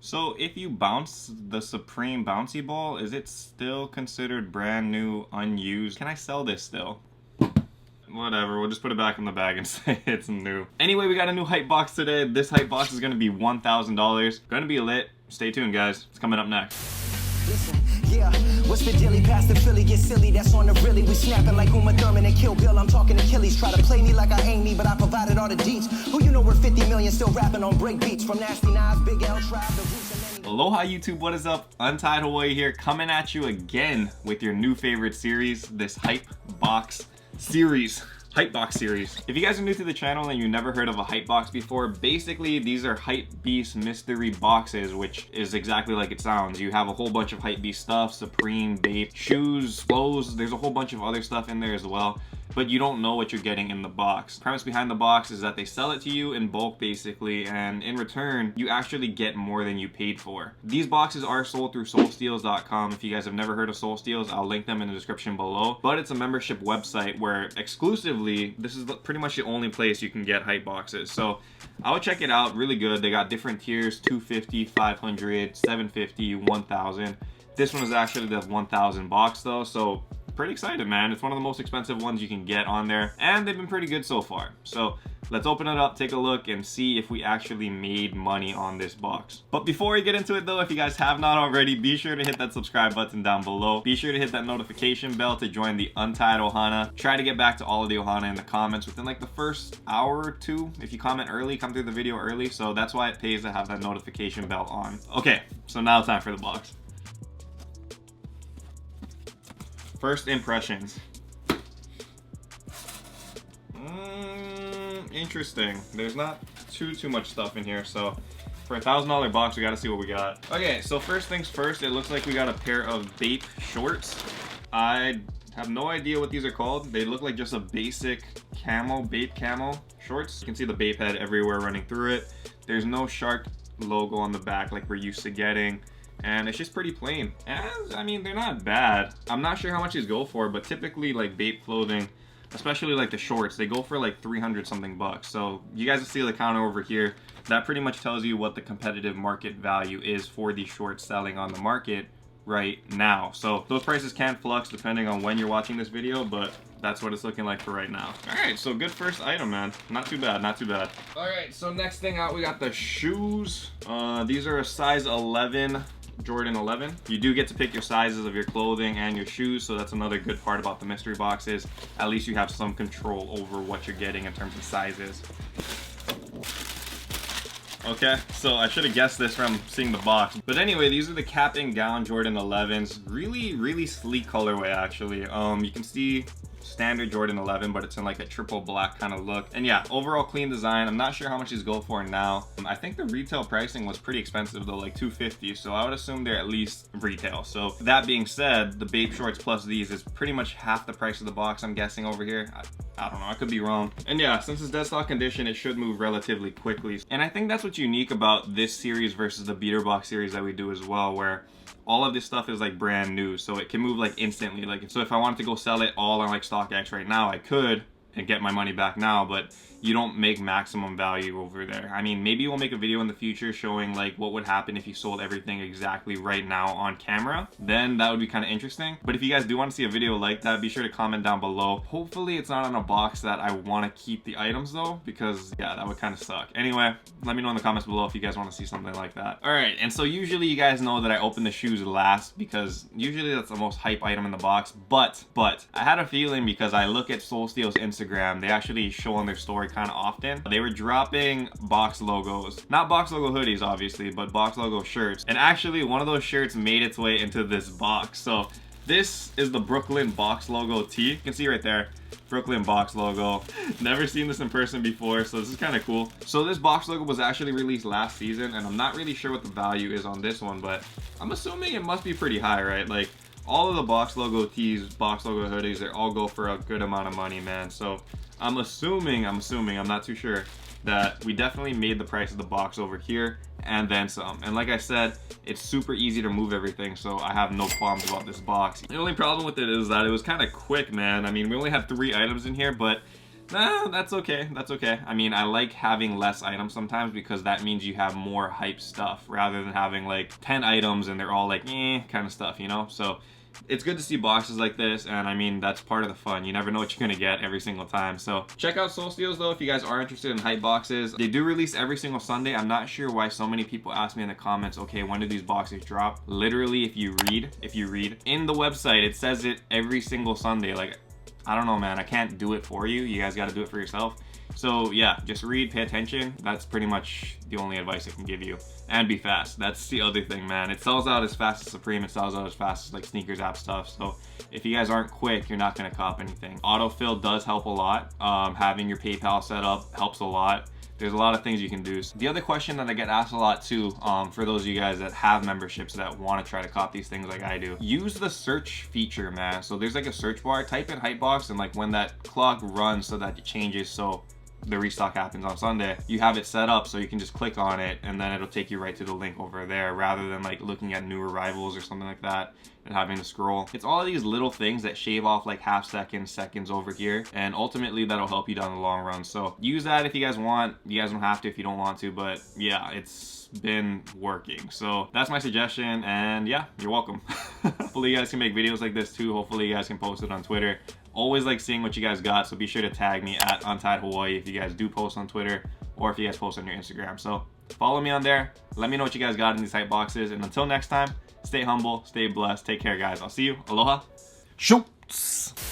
So if you bounce the Supreme Bouncy Ball, is it still considered brand new, unused? Can I sell this still? Whatever, we'll just put it back in the bag and say it's new. Anyway, we got a new hype box today. This hype box is gonna be $1,000. Gonna be lit. Stay tuned, guys. It's coming up next. Listen, yeah, what's the dilly past the Philly get silly? That's on the really. We snapping like Uma Thurman and Kill Bill. I'm talking Achilles. Try to play me like I ain't me, but I provided all the deets. Who you know we're 50 million still rapping on break beats. From Nasty Knives, Big L Tribe, the Roots and Aloha YouTube, what is up? Untied Hawaii here, coming at you again with your new favorite series, this hype box series. Hype box series. If you guys are new to the channel and you never heard of a hype box before, basically these are Hypebeast mystery boxes, which is exactly like it sounds. You have a whole bunch of Hypebeast stuff, Supreme, Bape, shoes, clothes, there's a whole bunch of other stuff in there as well, but you don't know what you're getting in the box. The premise behind the box is that they sell it to you in bulk basically, and in return you actually get more than you paid for. These boxes are sold through soulsteals.com. If you guys have never heard of Soul Steals, I'll link them in the description below, but it's a membership website where exclusively this is pretty much the only place you can get hype boxes. So I would check it out, really good. They got different tiers, 250, 500, 750, 1000. This one is actually the 1000 box though, so pretty excited, man. It's one of the most expensive ones you can get on there, and they've been pretty good so far. So let's open it up, take a look, and see if we actually made money on this box. But before we get into it though, if you guys have not already, be sure to hit that subscribe button down below. Be sure to hit that notification bell to join the Untied Ohana. Try to get back to all of the Ohana in the comments within like the first hour or two. If you comment early, come through the video early, so that's why it pays to have that notification bell on. Okay, so now time for the box. First impressions. Interesting. There's not too much stuff in here, so for a $1,000 box we gotta see what we got. Okay, so first things first, it looks like we got a pair of Bape shorts. I have no idea what these are called. They look like just a basic camo, Bape camo shorts. You can see the Bape head everywhere running through it. There's no shark logo on the back like we're used to getting, and it's just pretty plain. And I mean, they're not bad. I'm not sure how much these go for, but typically like Bape clothing, especially like the shorts, they go for like 300 something bucks. So you guys see the counter over here. That pretty much tells you what the competitive market value is for these shorts selling on the market right now. So those prices can flux depending on when you're watching this video, but that's what it's looking like for right now. All right, so good first item, man. Not too bad, not too bad. All right, so next thing out, we got the shoes. These are a size 11. Jordan 11. You do get to pick your sizes of your clothing and your shoes, so that's another good part about the mystery boxes. At least you have some control over what you're getting in terms of sizes. Okay, so I should have guessed this from seeing the box. But anyway, these are the cap and gown Jordan 11s. Really sleek colorway actually. You can see standard Jordan 11, but it's in like a triple black kind of look. And yeah, overall clean design. I'm not sure how much these go for now. I think the retail pricing was pretty expensive though, like $250. So I would assume they're at least retail. So that being said, the Bape shorts plus these is pretty much half the price of the box, I'm guessing over here. I don't know, I could be wrong. And yeah, since it's dead stock condition, it should move relatively quickly. And I think that's what's unique about this series versus the beater box series that we do as well, where all of this stuff is like brand new, so it can move like instantly. Like, so if I wanted to go sell it all on like StockX right now, I could and get my money back now, but you don't make maximum value over there. I mean, maybe we'll make a video in the future showing like what would happen if you sold everything exactly right now on camera. Then that would be kind of interesting. But if you guys do want to see a video like that, be sure to comment down below. Hopefully it's not on a box that I want to keep the items though, because yeah, that would kind of suck. Anyway, let me know in the comments below if you guys want to see something like that. All right, and so usually you guys know that I open the shoes last because usually that's the most hype item in the box. But I had a feeling, because I look at Soul Steal's Instagram, they actually show on their story kind of often. They were dropping box logos, not box logo hoodies obviously, but box logo shirts. And actually one of those shirts made its way into this box. So this is the Brooklyn box logo tee. You can see right there, Brooklyn box logo. Never seen this in person before, so this is kind of cool. So this box logo was actually released last season, and I'm not really sure what the value is on this one, but I'm assuming it must be pretty high, right? Like all of the box logo tees, box logo hoodies, they all go for a good amount of money, man. So I'm assuming, I'm not too sure, that we definitely made the price of the box over here and then some. And like I said, it's super easy to move everything, so I have no problems about this box. The only problem with it is that it was kind of quick, man. I mean, we only had 3 items in here, but Nah, that's okay. That's okay. I mean, I like having less items sometimes because that means you have more hype stuff rather than having like 10 items and they're all like kind of stuff, you know? So it's good to see boxes like this, and I mean, that's part of the fun. You never know what you're gonna get every single time. So check out Soul Steals though if you guys are interested in hype boxes. They do release every single Sunday. I'm not sure why so many people ask me in the comments, okay, when do these boxes drop? Literally, if you read in the website, it says it every single Sunday. Like, I don't know, man, I can't do it for you. You guys got to do it for yourself. So yeah, just read, pay attention. That's pretty much the only advice I can give you. And be fast. That's the other thing, man. It sells out as fast as Supreme. It sells out as fast as like sneakers app stuff. So if you guys aren't quick, you're not gonna cop anything. Autofill does help a lot. Having your PayPal set up helps a lot. There's a lot of things you can do. The other question that I get asked a lot too, for those of you guys that have memberships that want to try to cop these things like I do, use the search feature, man. So there's like a search bar, type in Hypebox, and like when that clock runs so that it changes, so the restock happens on Sunday, you have it set up so you can just click on it and then it'll take you right to the link over there rather than like looking at new arrivals or something like that and having to scroll. It's all of these little things that shave off like half seconds, seconds over here, and ultimately that'll help you down the long run. So use that if you guys want. You guys don't have to if you don't want to, but yeah, it's been working. So that's my suggestion, and yeah, you're welcome. Hopefully you guys can make videos like this too. Hopefully you guys can post it on Twitter. Always like seeing what you guys got, so be sure to tag me at Untied Hawaii if you guys do post on Twitter or if you guys post on your Instagram. So follow me on there. Let me know what you guys got in these hype boxes, and until next time, stay humble, stay blessed, take care, guys. I'll see you. Aloha. Shoots.